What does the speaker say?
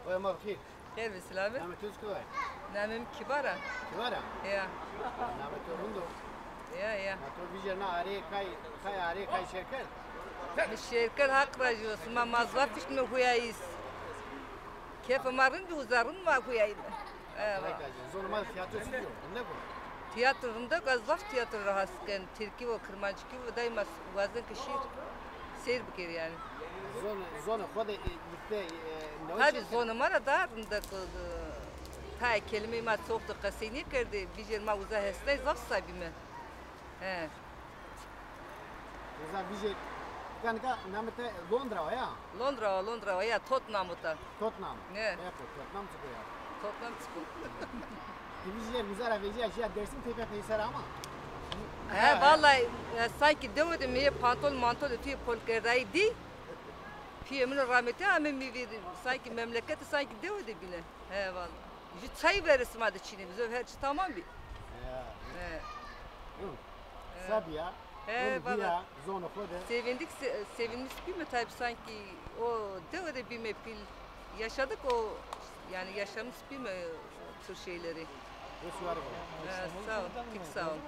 وما بخير خير بالسلامة. نعم تذكر نعم كبارة. كبارة يا نعم تروندو يا ما تو بيجنا عليه كاي عليه كاي شركة الشركة هاكرا جوس ما موظفش إنه كويس. كيف مرن بوزارن ما كويس. زون ما fiyatı sürüyor ne bu Tiyatromda gazlaf tiyatro rahasken Türkiye ve Kırmancıki ve daima bazen kişi seyir bükür yani. zon خود gitti ne Tabi zonu mara darında ta kelimeyi ma soktu kasini kerdi bijer ma uza hestay zaf sabime. He. Uza bije kanka namete Londra ya Londra ya Tottenham'da. Tottenham Ne? Airport Tottenham çıkıyor Tottenham çıkıyor. Diviziye güzel veci aşağı dersin tepe peysar ama He vallahi sanki demedim mi pantol mantol ötüye polkerdaydı. Piyemin rahmeti ama mi verdim. Sanki memleketi sanki demedim bile. He vallahi. Şu çay verirsin hadi Çin'e bize her şey tamam bir. He. Sabia He valla. zonu خود Sevindik bir mi tabi sanki o demedim bir mi pil yaşadık o yani yaşamış bir mi o tür şeyleri. bu suarı Sağ ol, sağ ol.